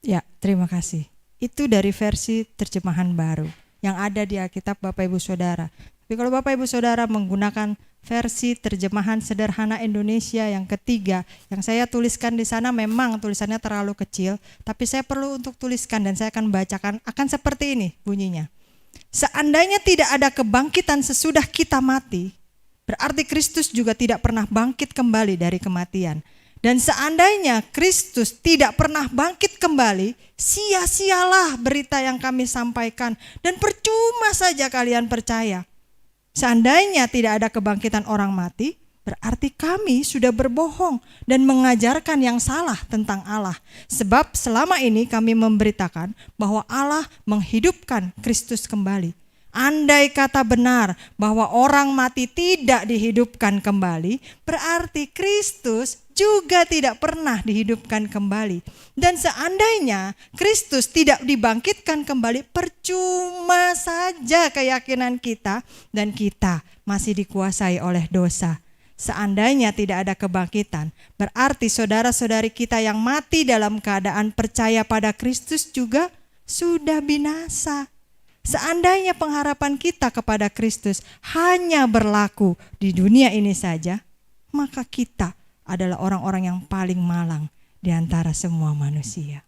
Ya, terima kasih. Itu dari versi terjemahan baru yang ada di Alkitab Bapak Ibu Saudara. Tapi kalau Bapak Ibu Saudara menggunakan versi terjemahan sederhana Indonesia yang ketiga, yang saya tuliskan di sana memang tulisannya terlalu kecil, tapi saya perlu untuk tuliskan dan saya akan bacakan, akan seperti ini bunyinya. Seandainya tidak ada kebangkitan sesudah kita mati, berarti Kristus juga tidak pernah bangkit kembali dari kematian. Dan seandainya Kristus tidak pernah bangkit kembali, sia-sialah berita yang kami sampaikan dan percuma saja kalian percaya. Seandainya tidak ada kebangkitan orang mati, berarti kami sudah berbohong dan mengajarkan yang salah tentang Allah. Sebab selama ini kami memberitakan bahwa Allah menghidupkan Kristus kembali. Andai kata benar bahwa orang mati tidak dihidupkan kembali, berarti Kristus juga tidak pernah dihidupkan kembali. Dan seandainya Kristus tidak dibangkitkan kembali, percuma saja keyakinan kita dan kita masih dikuasai oleh dosa. Seandainya tidak ada kebangkitan, berarti saudara-saudari kita yang mati dalam keadaan percaya pada Kristus juga sudah binasa. Seandainya pengharapan kita kepada Kristus hanya berlaku di dunia ini saja, maka kita adalah orang-orang yang paling malang di antara semua manusia.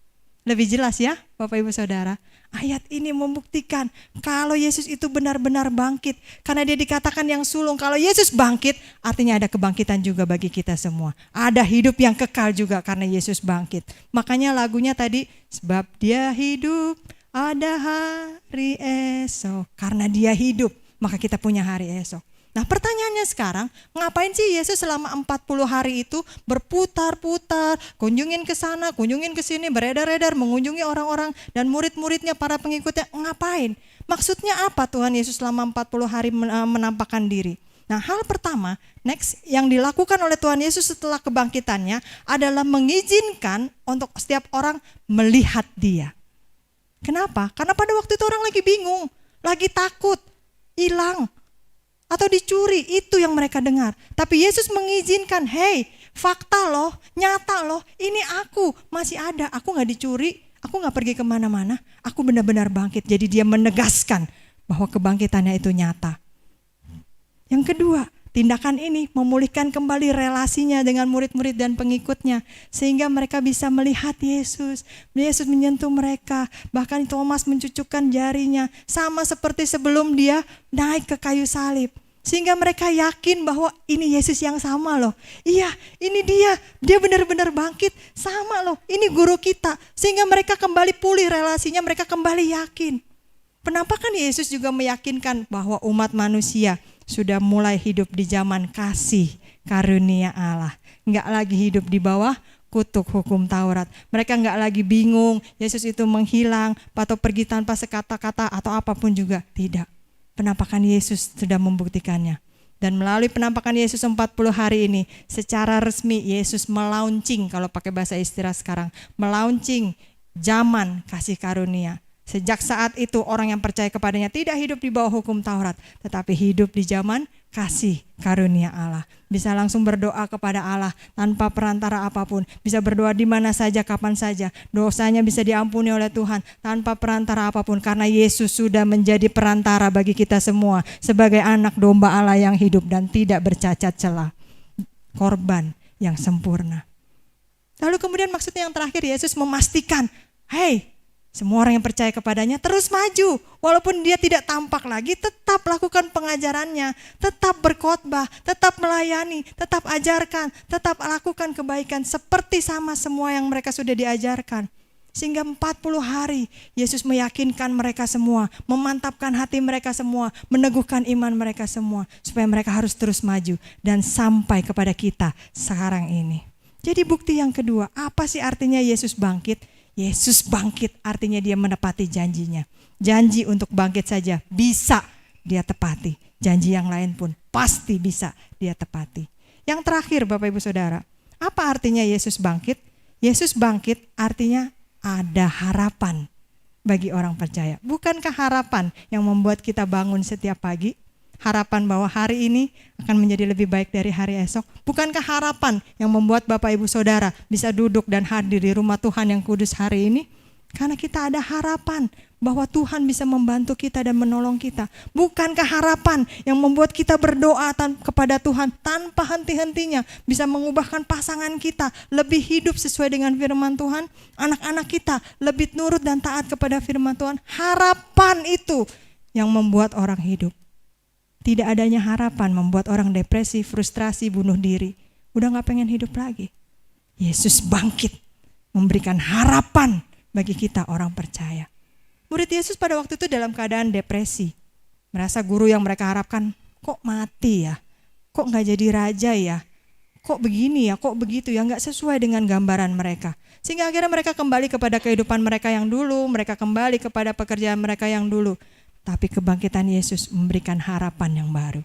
Lebih jelas ya Bapak Ibu Saudara, Ayat ini membuktikan kalau Yesus itu benar-benar bangkit. Karena dia dikatakan yang sulung. Kalau Yesus bangkit, artinya ada kebangkitan juga bagi kita semua. Ada hidup yang kekal juga karena Yesus bangkit. Makanya lagunya tadi, sebab dia hidup, ada hari esok. Karena dia hidup, maka kita punya hari esok. Nah pertanyaannya sekarang, ngapain sih Yesus selama 40 hari itu berputar-putar, kunjungin ke sana, kunjungin ke sini, beredar-edar, mengunjungi orang-orang dan murid-muridnya, para pengikutnya, ngapain? Maksudnya apa Tuhan Yesus selama 40 hari menampakkan diri? Nah hal pertama, next yang dilakukan oleh Tuhan Yesus setelah kebangkitannya adalah mengizinkan untuk setiap orang melihat dia. Kenapa? Karena pada waktu itu orang lagi bingung, lagi takut, hilang, atau dicuri, itu yang mereka dengar. Tapi Yesus mengizinkan, hey, fakta loh, nyata loh, ini aku masih ada, aku gak dicuri, aku gak pergi kemana-mana, aku benar-benar bangkit. Jadi dia menegaskan bahwa kebangkitannya itu nyata. Yang kedua, tindakan ini memulihkan kembali relasinya dengan murid-murid dan pengikutnya, sehingga mereka bisa melihat Yesus. Yesus menyentuh mereka, bahkan Thomas mencucukkan jarinya, sama seperti sebelum dia naik ke kayu salib. Sehingga mereka yakin bahwa ini Yesus yang sama loh. Iya, ini dia benar-benar bangkit, sama loh, ini guru kita. Sehingga mereka kembali pulih relasinya, mereka kembali yakin. Penampakan Yesus juga meyakinkan bahwa umat manusia sudah mulai hidup di zaman kasih karunia Allah. Enggak lagi hidup di bawah kutuk hukum Taurat. Mereka enggak lagi bingung, Yesus itu menghilang atau pergi tanpa sekata-kata atau apapun juga. Tidak. Penampakan Yesus sudah membuktikannya. Dan melalui penampakan Yesus 40 hari ini, secara resmi Yesus melaunching, kalau pakai bahasa istilah sekarang, melaunching zaman kasih karunia. Sejak saat itu orang yang percaya kepadanya tidak hidup di bawah hukum Taurat, tetapi hidup di zaman kasih karunia Allah. Bisa langsung berdoa kepada Allah tanpa perantara apapun. Bisa berdoa di mana saja, kapan saja. Dosanya bisa diampuni oleh Tuhan tanpa perantara apapun. Karena Yesus sudah menjadi perantara bagi kita semua. Sebagai anak domba Allah yang hidup dan tidak bercacat celah. Korban yang sempurna. Lalu kemudian maksudnya yang terakhir, Yesus memastikan, hey, semua orang yang percaya kepadanya terus maju. Walaupun dia tidak tampak lagi, tetap lakukan pengajarannya. Tetap berkhotbah, tetap melayani, tetap ajarkan, tetap lakukan kebaikan. Seperti sama semua yang mereka sudah diajarkan. Sehingga 40 hari Yesus meyakinkan mereka semua, memantapkan hati mereka semua, meneguhkan iman mereka semua. Supaya mereka harus terus maju dan sampai kepada kita sekarang ini. Jadi bukti yang kedua, apa sih artinya Yesus bangkit? Yesus bangkit artinya dia menepati janjinya. Janji untuk bangkit saja bisa dia tepati. Janji yang lain pun pasti bisa dia tepati. Yang terakhir Bapak Ibu Saudara, apa artinya Yesus bangkit? Yesus bangkit artinya ada harapan bagi orang percaya. Bukankah harapan yang membuat kita bangun setiap pagi? Harapan bahwa hari ini akan menjadi lebih baik dari hari esok. Bukankah harapan yang membuat Bapak Ibu Saudara bisa duduk dan hadir di rumah Tuhan yang kudus hari ini? Karena kita ada harapan bahwa Tuhan bisa membantu kita dan menolong kita. Bukankah harapan yang membuat kita berdoa kepada Tuhan tanpa henti-hentinya bisa mengubahkan pasangan kita lebih hidup sesuai dengan firman Tuhan? Anak-anak kita lebih nurut dan taat kepada firman Tuhan. Harapan itu yang membuat orang hidup. Tidak adanya harapan membuat orang depresi, frustrasi, bunuh diri. Udah gak pengen hidup lagi. Yesus bangkit, memberikan harapan bagi kita orang percaya. Murid Yesus pada waktu itu dalam keadaan depresi. Merasa guru yang mereka harapkan, kok mati ya? Kok gak jadi raja ya? Kok begini ya? Kok begitu ya? Gak sesuai dengan gambaran mereka. Sehingga akhirnya mereka kembali kepada kehidupan mereka yang dulu. Mereka kembali kepada pekerjaan mereka yang dulu. Tapi kebangkitan Yesus memberikan harapan yang baru.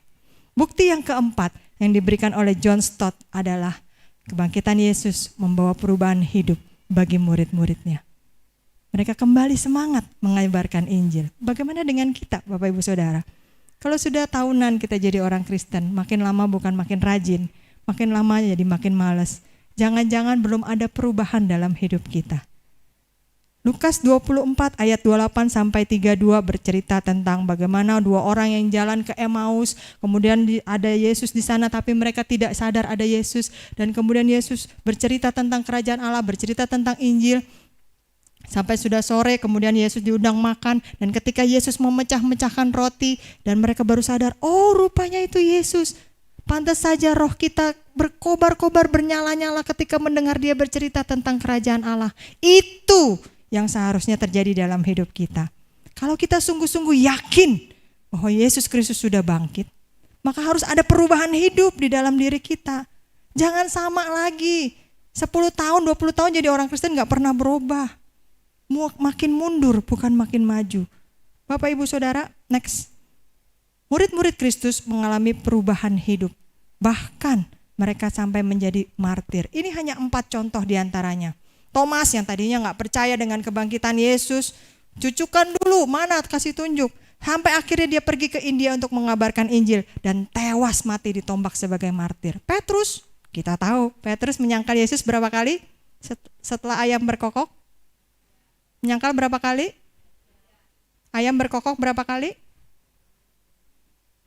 Bukti yang keempat yang diberikan oleh John Stott adalah kebangkitan Yesus membawa perubahan hidup bagi murid-muridnya. Mereka kembali semangat mengabarkan Injil. Bagaimana dengan kita Bapak Ibu Saudara? Kalau sudah tahunan kita jadi orang Kristen, makin lama bukan makin rajin, makin lama jadi makin malas. Jangan-jangan belum ada perubahan dalam hidup kita. Lukas 24 ayat 28 sampai 32 bercerita tentang bagaimana dua orang yang jalan ke Emmaus, kemudian ada Yesus di sana tapi mereka tidak sadar ada Yesus, dan kemudian Yesus bercerita tentang kerajaan Allah, bercerita tentang Injil. Sampai sudah sore, kemudian Yesus diundang makan. Dan ketika Yesus memecah-mecahkan roti, dan mereka baru sadar, oh rupanya itu Yesus. Pantas saja roh kita berkobar-kobar, bernyala-nyala ketika mendengar dia bercerita tentang kerajaan Allah. Itu yang seharusnya terjadi dalam hidup kita. Kalau kita sungguh-sungguh yakin bahwa Yesus Kristus sudah bangkit, maka harus ada perubahan hidup di dalam diri kita. Jangan sama lagi. 10 tahun, 20 tahun jadi orang Kristen gak pernah berubah. Makin mundur, bukan makin maju. Bapak, Ibu, Saudara, next. Murid-murid Kristus mengalami perubahan hidup. Bahkan mereka sampai menjadi martir. Ini hanya 4 contoh diantaranya. Thomas yang tadinya gak percaya dengan kebangkitan Yesus, cucukan dulu, mana kasih tunjuk. Sampai akhirnya dia pergi ke India untuk mengabarkan Injil dan tewas mati ditombak sebagai martir. Petrus, kita tahu Petrus menyangkal Yesus berapa kali setelah ayam berkokok? Menyangkal berapa kali? Ayam berkokok berapa kali?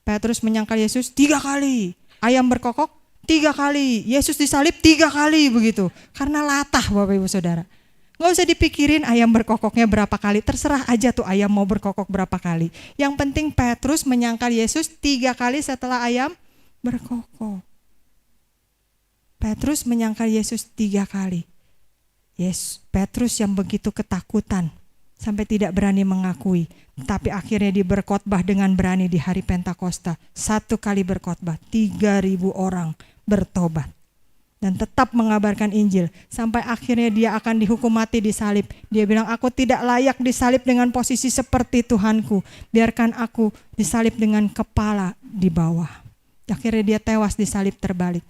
Petrus menyangkal Yesus 3 kali. Ayam berkokok 3 kali. Yesus disalib 3 kali begitu. Karena latah Bapak Ibu Saudara. Gak usah dipikirin ayam berkokoknya berapa kali. Terserah aja tuh ayam mau berkokok berapa kali. Yang penting Petrus menyangkal Yesus 3 kali setelah ayam berkokok. Petrus menyangkal Yesus 3 kali. Petrus yang begitu ketakutan sampai tidak berani mengakui, tapi akhirnya dia berkhotbah dengan berani di hari Pentakosta. 1 kali berkhotbah, 3.000 orang bertobat dan tetap mengabarkan Injil sampai akhirnya dia akan dihukum mati disalib. Dia bilang, aku tidak layak disalib dengan posisi seperti Tuhanku, biarkan aku disalib dengan kepala di bawah. Akhirnya dia tewas disalib terbalik.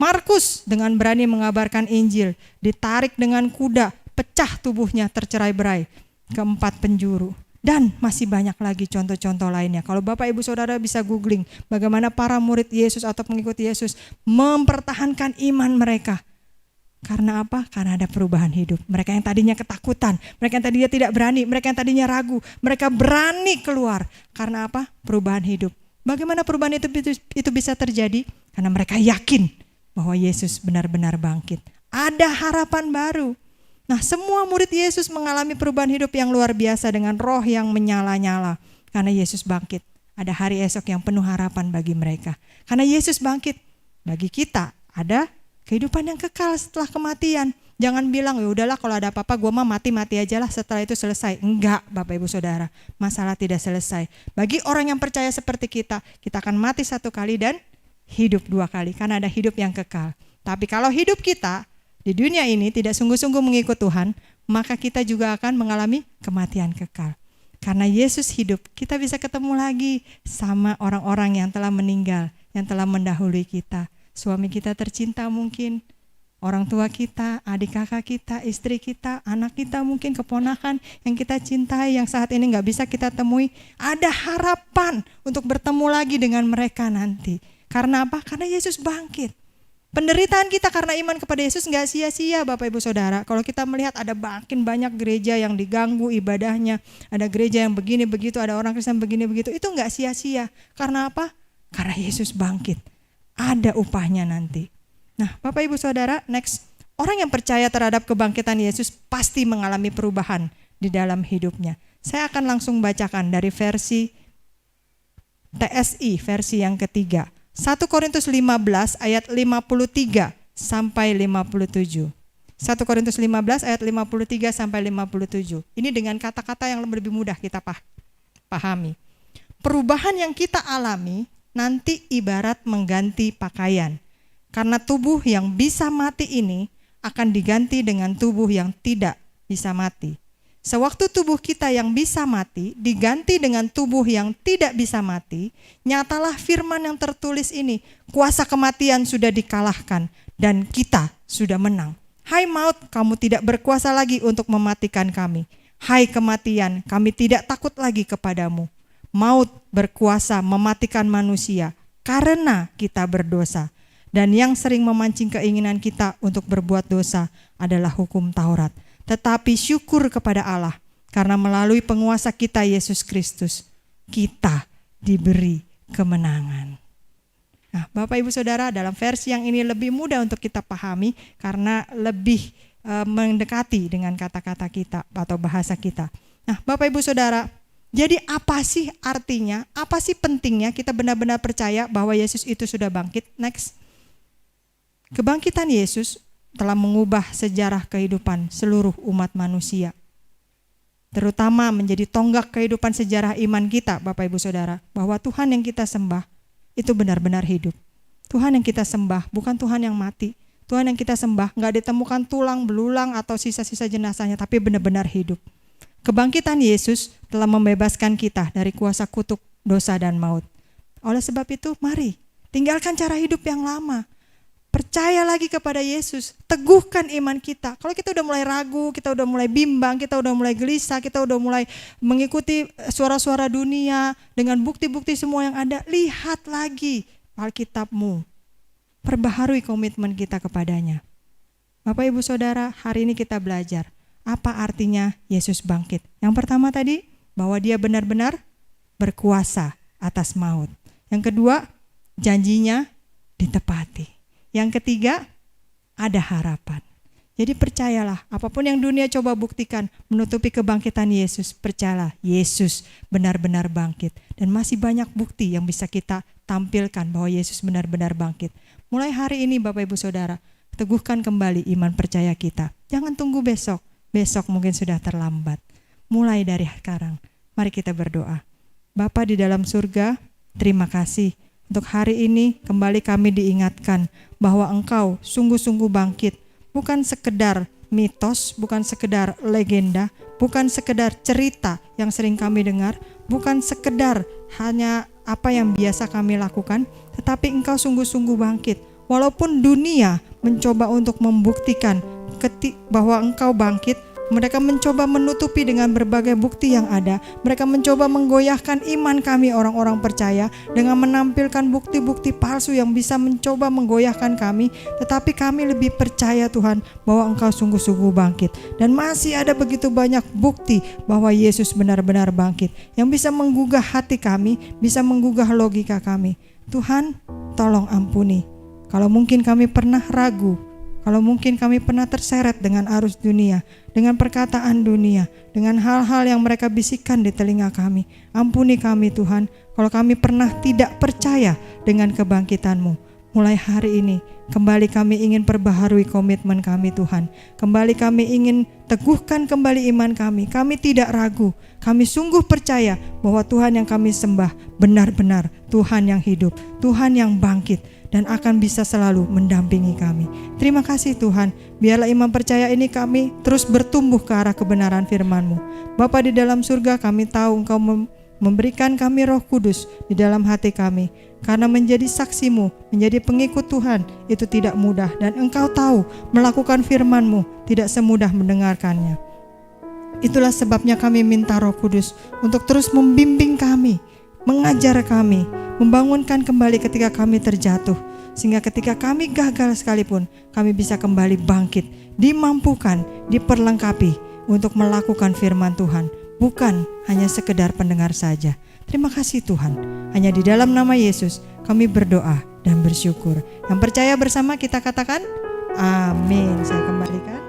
Markus dengan berani mengabarkan Injil, ditarik dengan kuda, pecah tubuhnya tercerai-berai ke 4 penjuru. Dan masih banyak lagi contoh-contoh lainnya. Kalau Bapak Ibu Saudara bisa googling bagaimana para murid Yesus atau pengikut Yesus mempertahankan iman mereka. Karena apa? Karena ada perubahan hidup. Mereka yang tadinya ketakutan, mereka yang tadinya tidak berani, mereka yang tadinya ragu, mereka berani keluar. Karena apa? Perubahan hidup. Bagaimana perubahan itu bisa terjadi? Karena mereka yakin bahwa Yesus benar-benar bangkit. Ada harapan baru. Nah, semua murid Yesus mengalami perubahan hidup yang luar biasa dengan roh yang menyala-nyala. Karena Yesus bangkit. Ada hari esok yang penuh harapan bagi mereka. Karena Yesus bangkit, bagi kita ada kehidupan yang kekal setelah kematian. Jangan bilang, ya udahlah kalau ada apa-apa gue mah mati-mati aja lah setelah itu selesai. Enggak, Bapak Ibu Saudara, masalah tidak selesai. Bagi orang yang percaya seperti kita akan mati 1 kali dan hidup 2 kali, karena ada hidup yang kekal. Tapi kalau hidup kita di dunia ini tidak sungguh-sungguh mengikut Tuhan, maka kita juga akan mengalami kematian kekal. Karena Yesus hidup, kita bisa ketemu lagi sama orang-orang yang telah meninggal, yang telah mendahului kita. Suami kita tercinta mungkin, orang tua kita, adik kakak kita, istri kita, anak kita mungkin, keponakan yang kita cintai, yang saat ini gak bisa kita temui. Ada harapan untuk bertemu lagi dengan mereka nanti. Karena apa? Karena Yesus bangkit. Penderitaan kita karena iman kepada Yesus gak sia-sia Bapak Ibu Saudara. Kalau kita melihat ada makin banyak gereja yang diganggu ibadahnya, ada gereja yang begini begitu, ada orang Kristen begini begitu, itu gak sia-sia. Karena apa? Karena Yesus bangkit. Ada upahnya nanti. Nah Bapak Ibu Saudara, next. Orang yang percaya terhadap kebangkitan Yesus pasti mengalami perubahan di dalam hidupnya. Saya akan langsung bacakan dari versi TSI, versi yang ketiga. 1 Korintus 15 ayat 53 sampai 57. 1 Korintus 15 ayat 53 sampai 57. Ini dengan kata-kata yang lebih mudah kita pahami. Perubahan yang kita alami nanti ibarat mengganti pakaian. Karena tubuh yang bisa mati ini akan diganti dengan tubuh yang tidak bisa mati. Sewaktu tubuh kita yang bisa mati diganti dengan tubuh yang tidak bisa mati, nyatalah firman yang tertulis ini, kuasa kematian sudah dikalahkan dan kita sudah menang. Hai maut, kamu tidak berkuasa lagi untuk mematikan kami. Hai kematian, kami tidak takut lagi kepadamu. Maut berkuasa mematikan manusia karena kita berdosa. Dan yang sering memancing keinginan kita untuk berbuat dosa adalah hukum Taurat. Tetapi syukur kepada Allah, karena melalui penguasa kita Yesus Kristus, kita diberi kemenangan. Nah Bapak Ibu Saudara, dalam versi yang ini lebih mudah untuk kita pahami, karena lebih mendekati dengan kata-kata kita atau bahasa kita. Nah, Bapak Ibu Saudara, jadi apa sih artinya, apa sih pentingnya kita benar-benar percaya bahwa Yesus itu sudah bangkit? Next. Kebangkitan Yesus telah mengubah sejarah kehidupan seluruh umat manusia. Terutama menjadi tonggak kehidupan sejarah iman kita, Bapak Ibu Saudara, bahwa Tuhan yang kita sembah itu benar-benar hidup. Tuhan yang kita sembah bukan Tuhan yang mati. Tuhan yang kita sembah nggak ditemukan tulang belulang atau sisa-sisa jenazahnya, tapi benar-benar hidup. Kebangkitan Yesus telah membebaskan kita dari kuasa kutuk dosa dan maut. Oleh sebab itu, mari tinggalkan cara hidup yang lama. Percaya lagi kepada Yesus, teguhkan iman kita. Kalau kita udah mulai ragu, kita udah mulai bimbang, kita udah mulai gelisah, kita udah mulai mengikuti suara-suara dunia dengan bukti-bukti semua yang ada, lihat lagi Alkitabmu. Perbaharui komitmen kita kepadanya. Bapak Ibu Saudara, hari ini kita belajar apa artinya Yesus bangkit. Yang pertama tadi, bahwa dia benar-benar berkuasa atas maut. Yang kedua, janjinya ditepati. Yang ketiga, ada harapan. Jadi percayalah, apapun yang dunia coba buktikan menutupi kebangkitan Yesus, percayalah Yesus benar-benar bangkit. Dan masih banyak bukti yang bisa kita tampilkan bahwa Yesus benar-benar bangkit. Mulai hari ini Bapak Ibu Saudara, teguhkan kembali iman percaya kita. Jangan tunggu besok, besok mungkin sudah terlambat. Mulai dari sekarang, mari kita berdoa. Bapa di dalam surga, terima kasih. Untuk hari ini kembali kami diingatkan bahwa Engkau sungguh-sungguh bangkit. Bukan sekedar mitos, bukan sekedar legenda, bukan sekedar cerita yang sering kami dengar, bukan sekedar hanya apa yang biasa kami lakukan, tetapi Engkau sungguh-sungguh bangkit. Walaupun dunia mencoba untuk membuktikan bahwa Engkau bangkit, mereka mencoba menutupi dengan berbagai bukti yang ada. Mereka mencoba menggoyahkan iman kami orang-orang percaya dengan menampilkan bukti-bukti palsu yang bisa mencoba menggoyahkan kami. Tetapi kami lebih percaya Tuhan bahwa Engkau sungguh-sungguh bangkit. Dan masih ada begitu banyak bukti bahwa Yesus benar-benar bangkit yang bisa menggugah hati kami, bisa menggugah logika kami. Tuhan, tolong ampuni. Kalau mungkin kami pernah ragu, kalau mungkin kami pernah terseret dengan arus dunia, dengan perkataan dunia, dengan hal-hal yang mereka bisikkan di telinga kami. Ampuni kami Tuhan, kalau kami pernah tidak percaya dengan kebangkitan-Mu. Mulai hari ini, kembali kami ingin perbaharui komitmen kami Tuhan. Kembali kami ingin teguhkan kembali iman kami. Kami tidak ragu, kami sungguh percaya bahwa Tuhan yang kami sembah benar-benar Tuhan yang hidup, Tuhan yang bangkit, dan akan bisa selalu mendampingi kami. Terima kasih Tuhan, biarlah iman percaya ini kami terus bertumbuh ke arah kebenaran firman-Mu. Bapa di dalam surga, kami tahu Engkau memberikan kami Roh Kudus di dalam hati kami. Karena menjadi saksi-Mu, menjadi pengikut Tuhan itu tidak mudah. Dan Engkau tahu melakukan firman-Mu tidak semudah mendengarkannya. Itulah sebabnya kami minta Roh Kudus untuk terus membimbing kami, mengajar kami, membangunkan kembali ketika kami terjatuh, sehingga ketika kami gagal sekalipun, kami bisa kembali bangkit, dimampukan, diperlengkapi untuk melakukan firman Tuhan, bukan hanya sekedar pendengar saja. Terima kasih Tuhan, hanya di dalam nama Yesus kami berdoa dan bersyukur. Yang percaya bersama kita katakan, amin. Saya kembalikan.